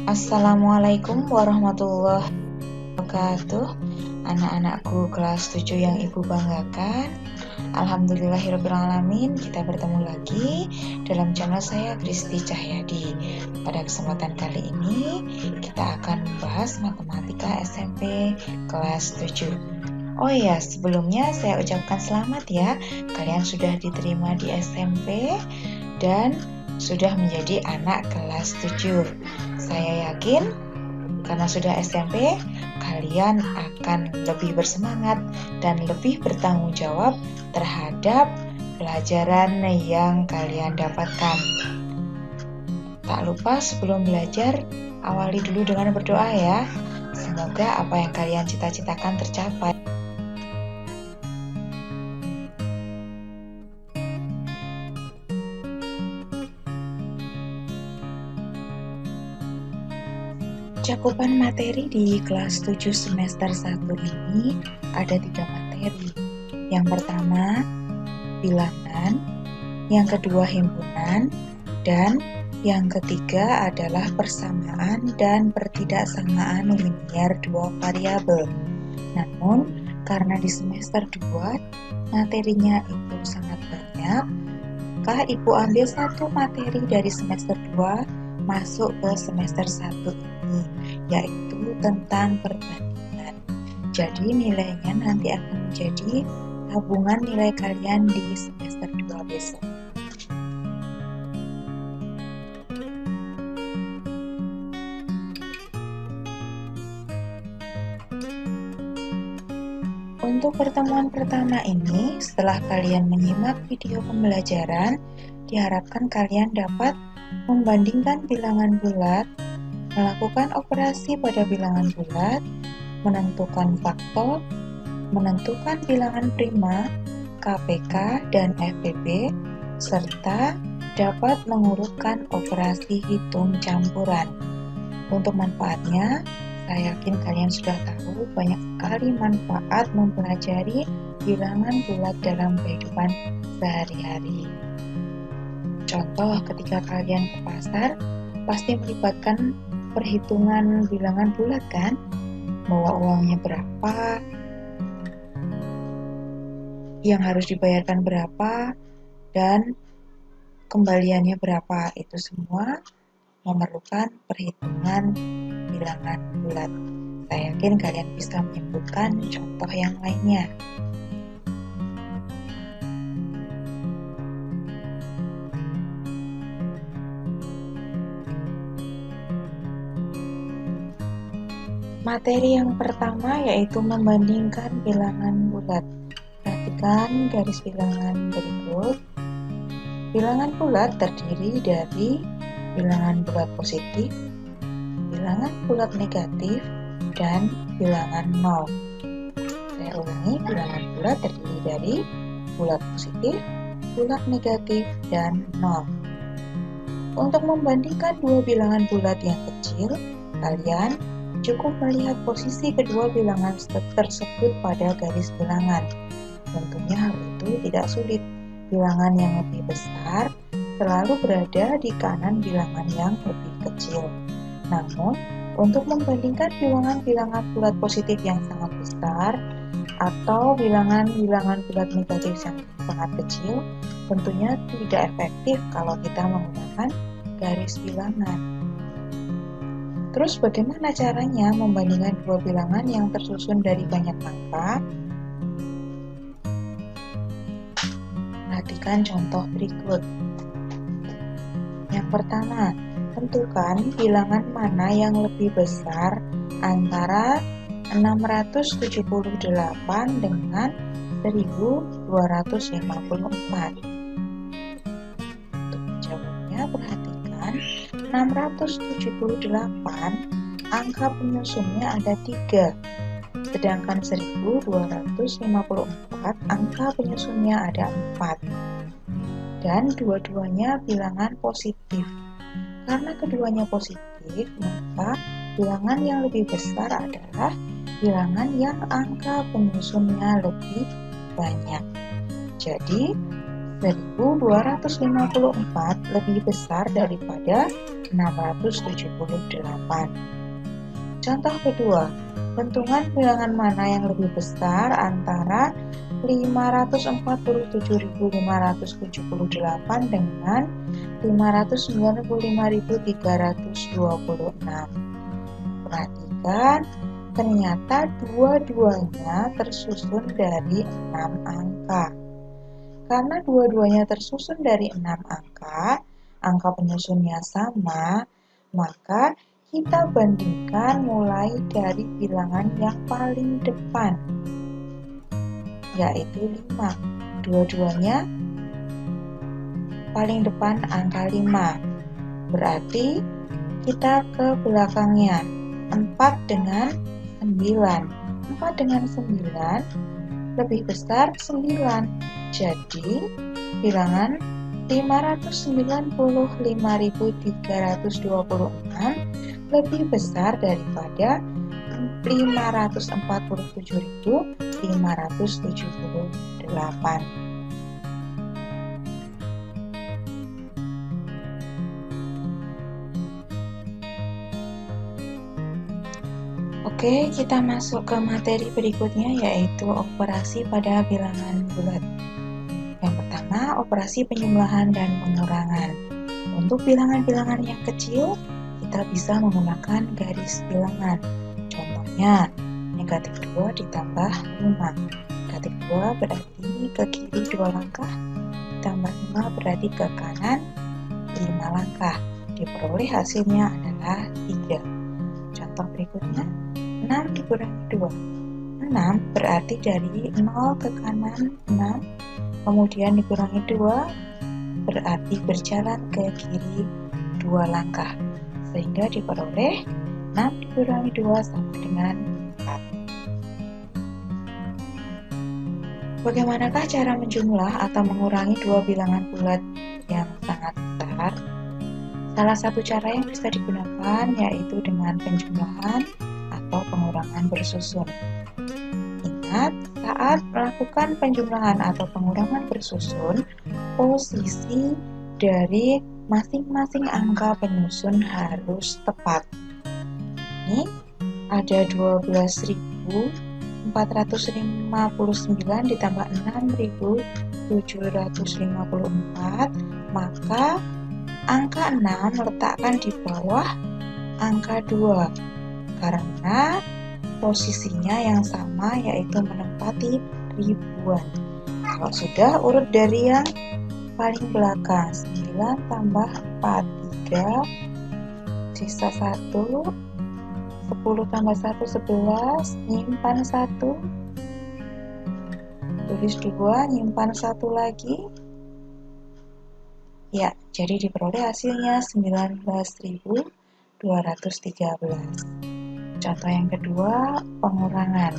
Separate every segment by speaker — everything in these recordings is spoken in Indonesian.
Speaker 1: Assalamualaikum warahmatullahi wabarakatuh. Anak-anakku kelas 7 yang ibu banggakan. Alhamdulillahirrabbilalamin, kita bertemu lagi dalam channel saya Kristi Cahyadi. Pada kesempatan kali ini kita akan membahas matematika SMP kelas 7. Oh iya, sebelumnya saya ucapkan selamat ya. Kalian sudah diterima di SMP dan sudah menjadi anak kelas 7. Saya yakin karena sudah SMP, kalian akan lebih bersemangat dan lebih bertanggung jawab terhadap pelajaran yang kalian dapatkan. Tak lupa sebelum belajar, awali dulu dengan berdoa ya. Semoga apa yang kalian cita-citakan tercapai. Cakupan materi di kelas 7 semester 1 ini ada 3 materi. Yang pertama, bilangan, yang kedua himpunan, dan yang ketiga adalah persamaan dan pertidaksamaan linier dua variabel. Namun, karena di semester 2 materinya itu sangat banyak, maka ibu ambil satu materi dari semester 2 masuk ke semester 1 ini, yaitu tentang perbandingan. Jadi nilainya nanti akan menjadi tabungan nilai kalian di semester 2 besok. Untuk pertemuan pertama ini, setelah kalian menyimak video pembelajaran, diharapkan kalian dapat membandingkan bilangan bulat, melakukan operasi pada bilangan bulat, menentukan faktor, menentukan bilangan prima, KPK, dan FPB, serta dapat mengurutkan operasi hitung campuran. Untuk manfaatnya, saya yakin kalian sudah tahu banyak sekali manfaat mempelajari bilangan bulat dalam kehidupan sehari-hari. Contoh, ketika kalian ke pasar, pasti melibatkan perhitungan bilangan bulat kan? Bawa uangnya berapa, yang harus dibayarkan berapa, dan kembaliannya berapa. Itu semua memerlukan perhitungan bilangan bulat. Saya yakin kalian bisa menyebutkan contoh yang lainnya. Materi yang pertama yaitu membandingkan bilangan bulat. Perhatikan garis bilangan berikut. Bilangan bulat terdiri dari bilangan bulat positif, bilangan bulat negatif, dan bilangan nol. Saya ulangi, bilangan bulat terdiri dari bulat positif, bulat negatif, dan nol. Untuk membandingkan dua bilangan bulat yang kecil, kalian cukup melihat posisi kedua bilangan tersebut pada garis bilangan. Tentunya hal itu tidak sulit. Bilangan yang lebih besar selalu berada di kanan bilangan yang lebih kecil. Namun, untuk membandingkan bilangan-bilangan bulat positif yang sangat besar atau bilangan-bilangan bulat negatif yang sangat kecil, tentunya tidak efektif kalau kita menggunakan garis bilangan. Terus bagaimana caranya membandingkan dua bilangan yang tersusun dari banyak angka? Perhatikan contoh berikut. Yang pertama, tentukan bilangan mana yang lebih besar antara 678 dengan 1254. Untuk menjawabnya, perhatikan 678 angka penyusunnya ada 3, sedangkan 1254 angka penyusunnya ada 4, dan dua-duanya bilangan positif. Karena keduanya positif, maka bilangan yang lebih besar adalah bilangan yang angka penyusunnya lebih banyak. Jadi 1254 lebih besar daripada 678. Contoh kedua, bentungan bilangan mana yang lebih besar antara 547.578 dengan 595.326. Perhatikan, ternyata dua-duanya tersusun dari 6 angka. Karena dua-duanya tersusun dari 6 angka penyusunnya sama, maka kita bandingkan mulai dari bilangan yang paling depan, yaitu 5. Dua-duanya paling depan angka 5. Berarti kita ke belakangnya. 4 dengan 9. 4 dengan 9 lebih besar 9. Jadi, bilangan 595.326 lebih besar daripada 547.578. Oke, kita masuk ke materi berikutnya, yaitu operasi pada bilangan bulat. Yang pertama, operasi penjumlahan dan pengurangan. Untuk bilangan-bilangan yang kecil, kita bisa menggunakan garis bilangan. Contohnya, negatif 2 ditambah 5. Negatif 2 berarti ke kiri 2 langkah, ditambah 5 berarti ke kanan 5 langkah. Diperoleh hasilnya adalah 3. Contoh berikutnya, 6 dikurangi 2. 6 berarti dari 0 ke kanan 6, kemudian dikurangi 2 berarti berjalan ke kiri 2 langkah, sehingga diperoleh 6 dikurangi 2 sama dengan 4. Bagaimanakah cara menjumlah atau mengurangi dua bilangan bulat yang sangat besar? Salah satu cara yang bisa digunakan yaitu dengan penjumlahan atau pengurangan bersusun. Ingat, saat melakukan penjumlahan atau pengurangan bersusun, posisi dari masing-masing angka penyusun harus tepat. Ini ada 12.459 ditambah 6.754, maka angka 6 letakkan di bawah angka 2 karena posisinya yang sama, yaitu menempati ribuan. Kalau sudah, urut dari yang paling belakang. 9 tambah 4, 3, sisa 1, 10 tambah 1, 11, nyimpan 1, tulis 2, nyimpan 1 lagi. Ya, jadi diperoleh hasilnya 19.213. Contoh yang kedua, pengurangan.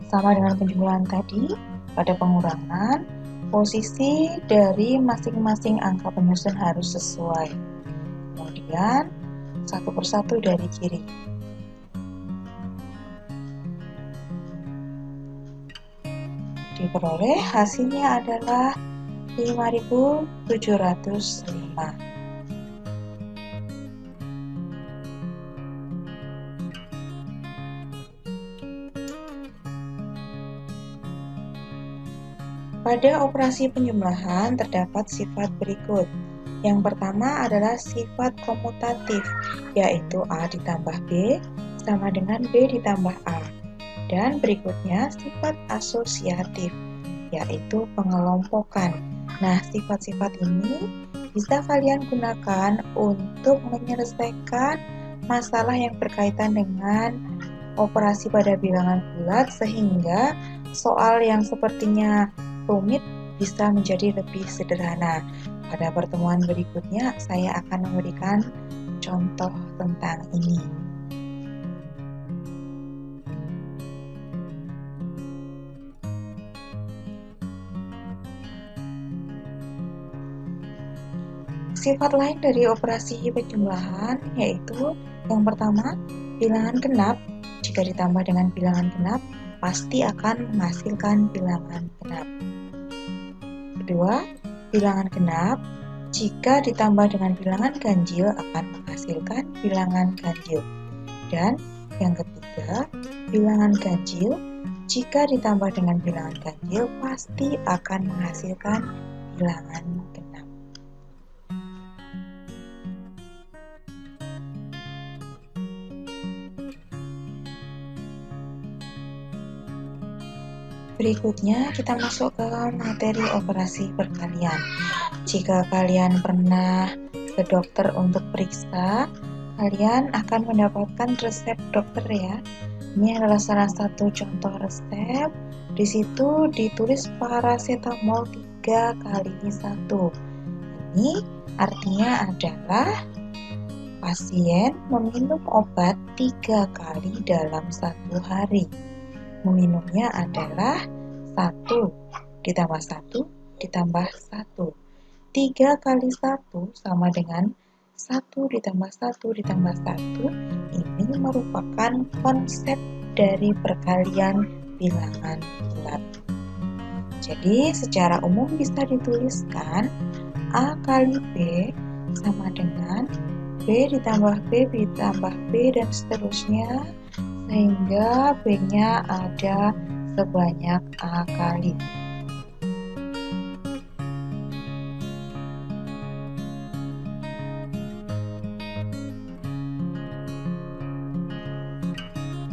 Speaker 1: Sama dengan penjumlahan tadi, pada pengurangan, posisi dari masing-masing angka penyusun harus sesuai. Kemudian, satu persatu dari kiri. Diperoleh hasilnya adalah 5.705. Pada operasi penjumlahan terdapat sifat berikut. Yang pertama adalah sifat komutatif, yaitu A ditambah B sama dengan B ditambah A. Dan berikutnya sifat asosiatif, yaitu pengelompokan. Nah, sifat-sifat ini bisa kalian gunakan untuk menyelesaikan masalah yang berkaitan dengan operasi pada bilangan bulat, sehingga soal yang sepertinya rumit bisa menjadi lebih sederhana. Pada pertemuan berikutnya, saya akan memberikan contoh tentang ini. Sifat lain dari operasi penjumlahan yaitu yang pertama, bilangan genap jika ditambah dengan bilangan genap pasti akan menghasilkan bilangan genap. Kedua, bilangan genap jika ditambah dengan bilangan ganjil akan menghasilkan bilangan ganjil. Dan yang ketiga, bilangan ganjil jika ditambah dengan bilangan ganjil pasti akan menghasilkan bilangan genap. Berikutnya kita masuk ke materi operasi perkalian. Jika kalian pernah ke dokter untuk periksa, kalian akan mendapatkan resep dokter ya. Ini adalah salah satu contoh resep. Di situ ditulis paracetamol 3 kali 1. Ini artinya adalah pasien meminum obat 3 kali dalam 1 hari. Meminumnya adalah 1 ditambah 1 ditambah 1. 3 kali 1 sama dengan 1 ditambah 1 ditambah 1. Ini merupakan konsep dari perkalian bilangan bulat. Jadi secara umum bisa dituliskan A kali B sama dengan B ditambah B ditambah B dan seterusnya, sehingga B-nya ada sebanyak A kali.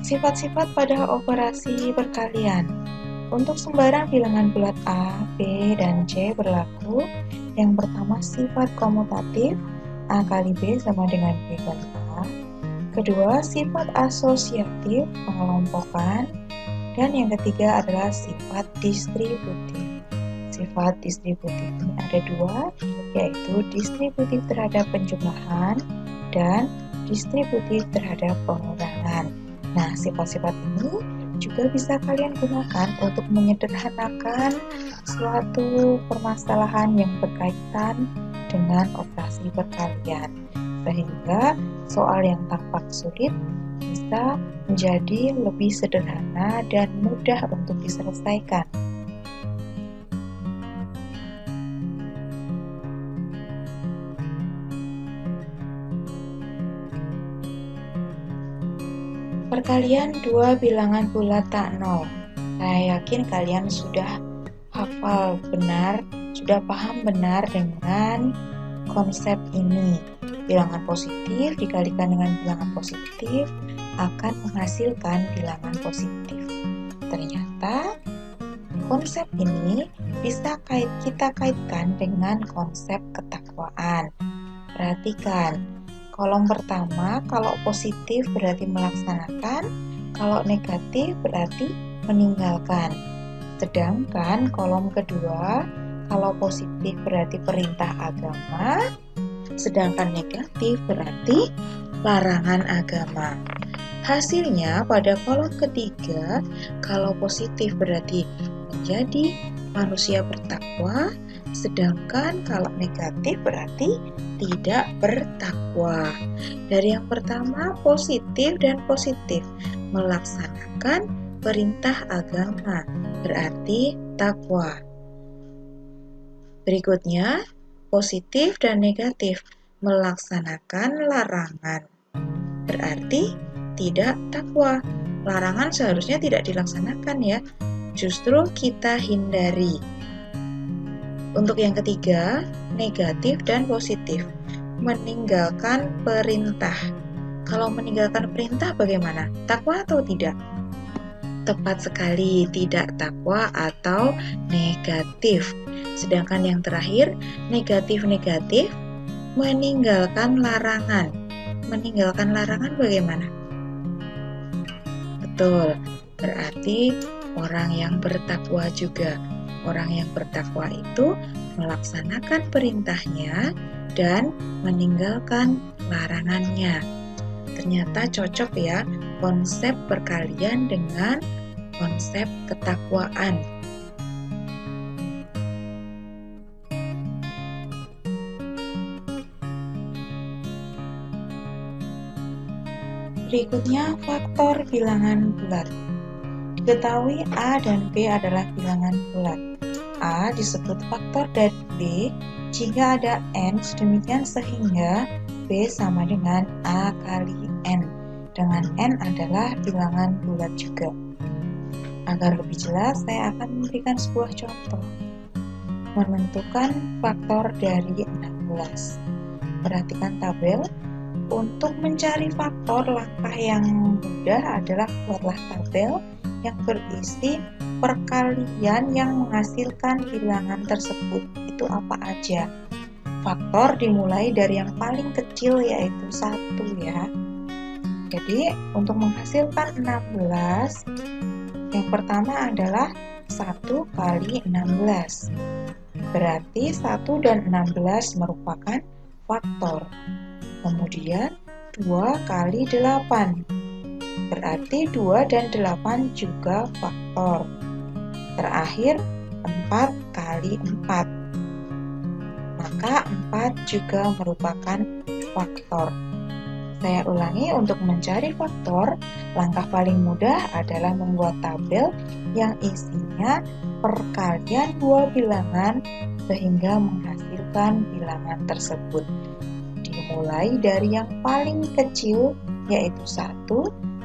Speaker 1: Sifat-sifat pada operasi perkalian. Untuk sembarang bilangan bulat A, B, dan C berlaku. Yang pertama sifat komutatif, A kali B sama dengan B kali A. Kedua, sifat asosiatif, pengelompokan. Dan yang ketiga adalah sifat distributif. Sifat distributif ini ada 2, yaitu distributif terhadap penjumlahan dan distributif terhadap pengurangan. Nah, sifat-sifat ini juga bisa kalian gunakan untuk menyederhanakan suatu permasalahan yang berkaitan dengan operasi perkalian, sehingga soal yang tampak sulit bisa menjadi lebih sederhana dan mudah untuk diselesaikan. Perkalian 2 bilangan bulat tak nol. Saya yakin kalian sudah hafal benar, sudah paham benar dengan konsep ini. Bilangan positif dikalikan dengan bilangan positif akan menghasilkan bilangan positif. Ternyata konsep ini bisa kita kaitkan dengan konsep ketakwaan. Perhatikan, kolom pertama kalau positif berarti melaksanakan, kalau negatif berarti meninggalkan. Sedangkan kolom kedua kalau positif berarti perintah agama, sedangkan negatif berarti larangan agama. Hasilnya pada kolom ketiga, kalau positif berarti menjadi manusia bertakwa, sedangkan kalau negatif berarti tidak bertakwa. Dari yang pertama positif dan positif, melaksanakan perintah agama berarti takwa. Berikutnya positif dan negatif, melaksanakan larangan berarti tidak takwa. Larangan seharusnya tidak dilaksanakan ya, justru kita hindari. Untuk yang ketiga, negatif dan positif, meninggalkan perintah. Kalau meninggalkan perintah bagaimana? Takwa atau tidak? Tepat sekali, tidak takwa atau negatif. Sedangkan yang terakhir, negatif-negatif, meninggalkan larangan. Meninggalkan larangan bagaimana? Betul, berarti orang yang bertakwa juga. Orang yang bertakwa itu melaksanakan perintahnya dan meninggalkan larangannya. Ternyata cocok ya konsep perkalian dengan konsep ketakwaan. Berikutnya faktor bilangan bulat. Diketahui A dan B adalah bilangan bulat. A disebut faktor dari B jika ada N sedemikian sehingga B sama dengan A kali N, dengan N adalah bilangan bulat juga. Agar lebih jelas, saya akan memberikan sebuah contoh. Menentukan faktor dari 16. Perhatikan tabel. Untuk mencari faktor, langkah yang mudah adalah buatlah tabel yang berisi perkalian yang menghasilkan bilangan tersebut. Itu apa aja? Faktor dimulai dari yang paling kecil, yaitu 1 ya. Jadi untuk menghasilkan 16, yang pertama adalah 1 kali 16. Berarti 1 dan 16 merupakan faktor. Kemudian 2 kali 8. Berarti 2 dan 8 juga faktor. Terakhir 4 kali 4. Maka 4 juga merupakan faktor. Saya ulangi, untuk mencari faktor, langkah paling mudah adalah membuat tabel yang isinya perkalian dua bilangan sehingga menghasilkan bilangan tersebut. Dimulai dari yang paling kecil, yaitu 1,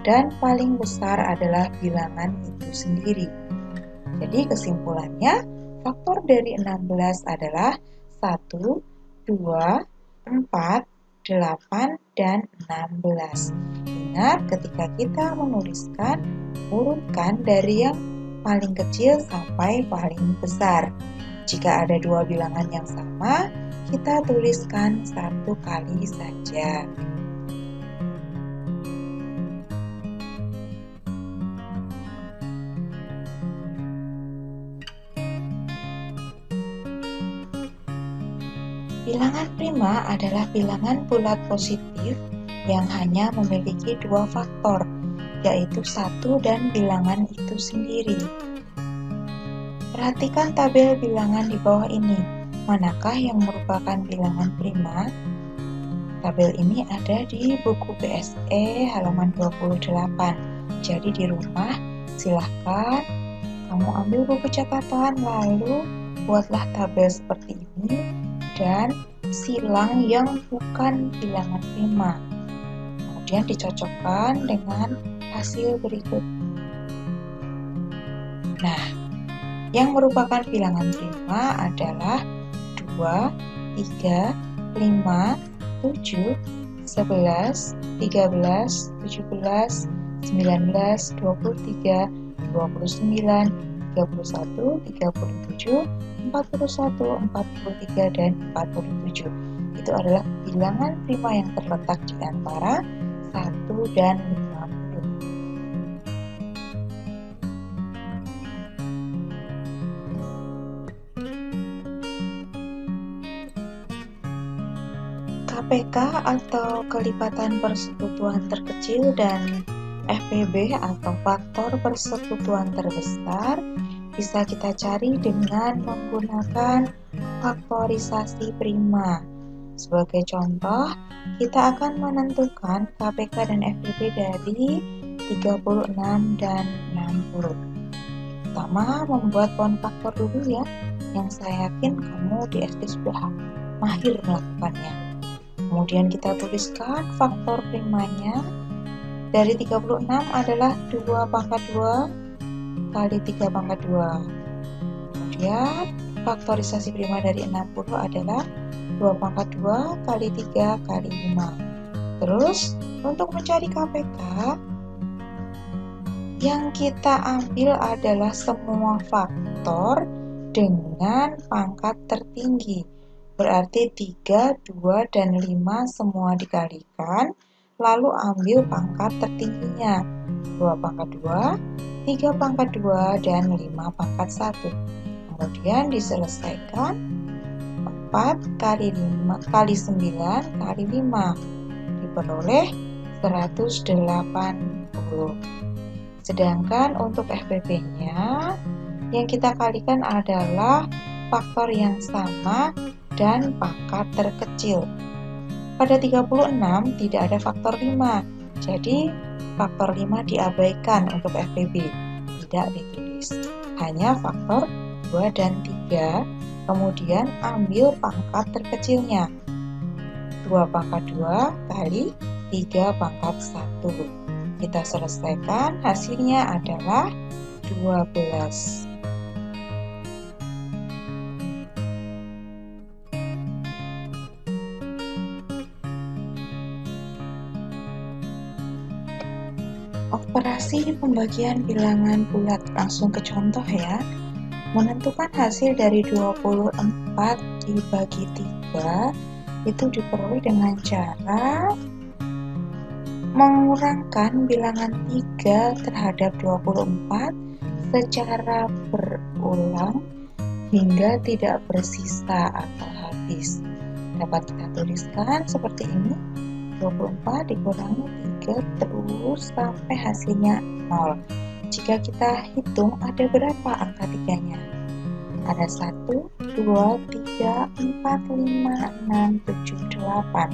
Speaker 1: dan paling besar adalah bilangan itu sendiri. Jadi kesimpulannya, faktor dari 16 adalah 1, 2, 4, 8, dan 16. Ingat, ketika kita menuliskan, urutkan dari yang paling kecil sampai paling besar. Jika ada dua bilangan yang sama, kita tuliskan 1 kali saja. Bilangan prima adalah bilangan bulat positif yang hanya memiliki dua faktor, yaitu 1 dan bilangan itu sendiri. Perhatikan tabel bilangan di bawah ini. Manakah yang merupakan bilangan prima? Tabel ini ada di buku PSE halaman 28. Jadi di rumah silahkan kamu ambil buku catatan, lalu buatlah tabel seperti ini dan silang yang bukan bilangan prima. Kemudian dicocokkan dengan hasil berikut. Nah, yang merupakan bilangan prima adalah 2, 3, 5, 7, 11, 13, 17, 19, 23, 29, 31, 37, 41, 43, dan 47. Itu adalah bilangan prima yang terletak di antara 1 dan 50. KPK atau kelipatan persekutuan terkecil dan FPB atau faktor persekutuan terbesar bisa kita cari dengan menggunakan faktorisasi prima. Sebagai contoh, kita akan menentukan KPK dan FPB dari 36 dan 60. Pertama, membuat pohon faktor dulu ya, yang saya yakin kamu di SD sudah mahir melakukannya. Kemudian kita tuliskan faktor primanya. Dari 36 adalah 2 pangkat 2 kali 3 pangkat 2. Kemudian faktorisasi prima dari 60 adalah 2 pangkat 2 kali 3 kali 5. Terus untuk mencari KPK, yang kita ambil adalah semua faktor dengan pangkat tertinggi. Berarti 3, 2, dan 5 semua dikalikan, lalu ambil pangkat tertingginya. 2 pangkat 2, 3 pangkat 2, dan 5 pangkat 1. Kemudian diselesaikan 4 kali 5 kali 9 kali 5. Diperoleh 180. Sedangkan untuk FPB-nya, yang kita kalikan adalah faktor yang sama dan pangkat terkecil. Pada 36 tidak ada faktor 5, jadi faktor 5 diabaikan untuk FPB, tidak ditulis. Hanya faktor 2 dan 3 Kemudian ambil pangkat terkecilnya. 2 pangkat 2 kali 3 pangkat 1. Kita selesaikan, hasilnya adalah 12. Operasi pembagian bilangan bulat, langsung ke contoh ya. Menentukan hasil dari 24 dibagi 3 itu diperoleh dengan cara mengurangkan bilangan 3 terhadap 24 secara berulang hingga tidak bersisa atau habis. Dapat kita tuliskan seperti ini, 24 dikurangi 3 terus sampai hasilnya 0. Jika kita hitung ada berapa angka 3-nya? Ada 1, 2, 3, 4, 5, 6, 7, 8.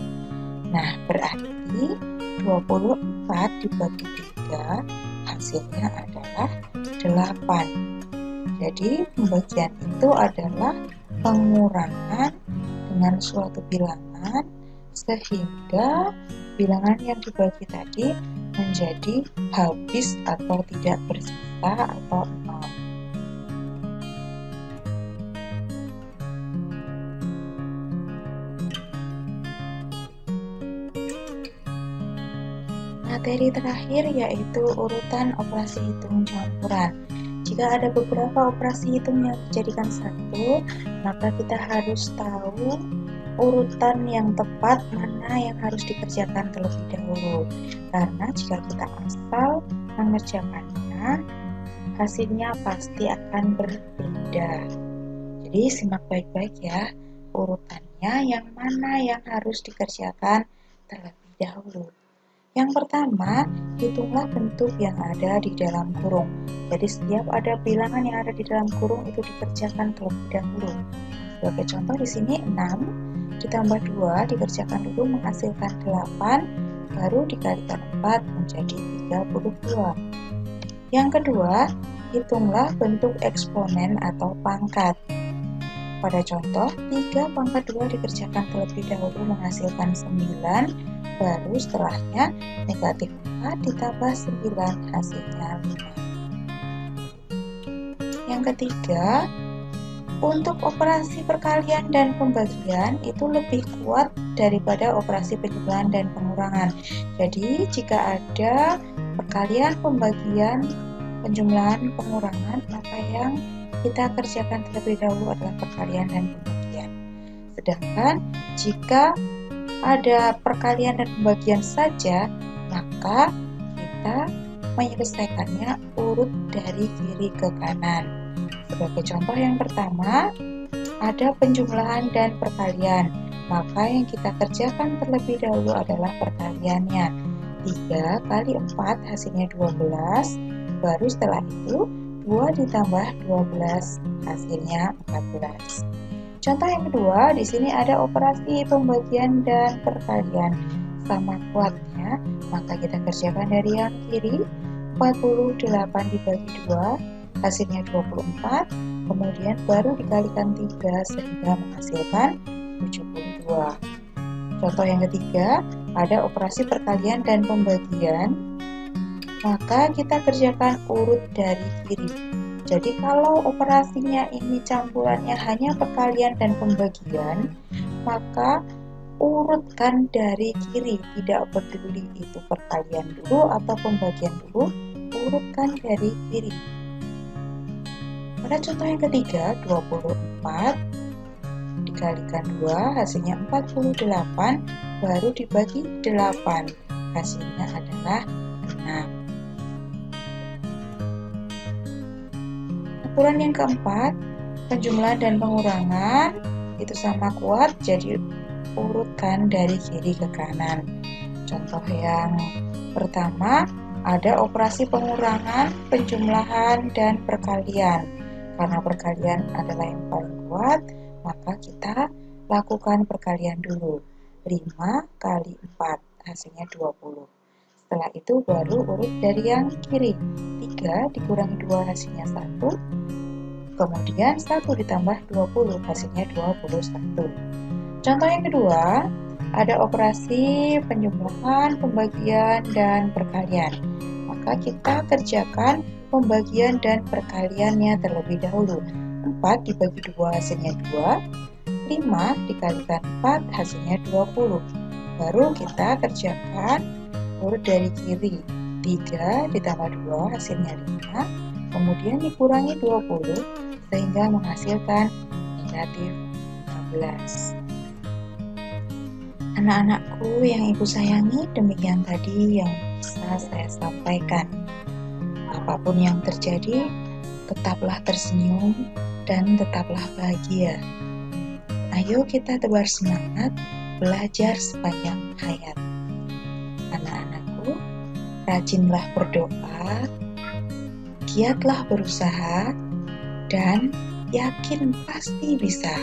Speaker 1: Nah, berarti 24 dibagi 3 hasilnya adalah 8. Jadi pembagian itu adalah pengurangan dengan suatu bilangan sehingga bilangan yang dibagi tadi menjadi habis atau tidak bersisa atau 0. Materi terakhir yaitu urutan operasi hitung campuran. Jika ada beberapa operasi hitung yang dijadikan satu, maka kita harus tahu urutan yang tepat mana yang harus dikerjakan terlebih dahulu. Karena jika kita asal mengerjakannya, hasilnya pasti akan berbeda. Jadi simak baik-baik ya, urutannya yang mana yang harus dikerjakan terlebih dahulu. Yang pertama, hitunglah bentuk yang ada di dalam kurung. Jadi setiap ada bilangan yang ada di dalam kurung itu dikerjakan terlebih dahulu. Sebagai contoh di sini 6 ditambah 2 dikerjakan dulu menghasilkan 8, baru dikalikan 4 menjadi 32. Yang kedua, hitunglah bentuk eksponen atau pangkat. Pada contoh, 3 pangkat 2 dikerjakan terlebih dahulu menghasilkan 9, baru setelahnya negatif 4 ditambah 9 hasilnya 5. Yang ketiga, untuk operasi perkalian dan pembagian itu lebih kuat daripada operasi penjumlahan dan pengurangan. Jadi jika ada perkalian, pembagian, penjumlahan, pengurangan, maka yang kita kerjakan terlebih dahulu adalah perkalian dan pembagian. Sedangkan jika ada perkalian dan pembagian saja, maka kita menyelesaikannya urut dari kiri ke kanan. Sebagai contoh yang pertama, ada penjumlahan dan perkalian, maka yang kita kerjakan terlebih dahulu adalah perkaliannya. 3 kali 4 hasilnya 12, baru setelah itu 2 ditambah 12 hasilnya 14. Contoh yang kedua, di sini ada operasi pembagian dan perkalian. Sama kuatnya, maka kita kerjakan dari yang kiri. 48 dibagi 2, hasilnya 24. Kemudian baru dikalikan 3 sehingga menghasilkan 72. Contoh yang ketiga, ada operasi perkalian dan pembagian. Maka kita kerjakan urut dari kiri. Jadi kalau operasinya ini campurannya hanya perkalian dan pembagian, maka urutkan dari kiri, tidak peduli itu perkalian dulu atau pembagian dulu, urutkan dari kiri. Pada contoh yang ketiga, 24 dikalikan 2 hasilnya 48, baru dibagi 8, hasilnya adalah 6. Ukuran yang keempat, penjumlahan dan pengurangan itu sama kuat, jadi urutkan dari kiri ke kanan. Contoh yang pertama, ada operasi pengurangan, penjumlahan, dan perkalian. Karena perkalian adalah yang paling kuat, maka kita lakukan perkalian dulu. 5 kali 4 hasilnya 20. Setelah itu baru urut dari yang kiri. 3 dikurangi 2 hasilnya 1. kemudian 1 ditambah 20 hasilnya 21. Contoh yang kedua, ada operasi penjumlahan, pembagian, dan perkalian. Maka kita kerjakan pembagian dan perkaliannya terlebih dahulu. 4 dibagi 2 hasilnya 2, 5 dikalikan 4 hasilnya 20. Baru kita kerjakan urut dari kiri. 3 ditambah 2 hasilnya 5, kemudian dikurangi 20 sehingga menghasilkan negatif 15. Anak-anakku yang ibu sayangi, demikian tadi yang bisa saya sampaikan. Apapun yang terjadi, tetaplah tersenyum dan tetaplah bahagia. Ayo kita tebar semangat, belajar sepanjang hayat. Anak-anakku, rajinlah berdoa, giatlah berusaha, dan yakin pasti bisa.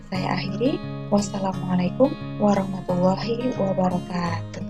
Speaker 1: Saya akhiri. Wassalamualaikum warahmatullahi wabarakatuh.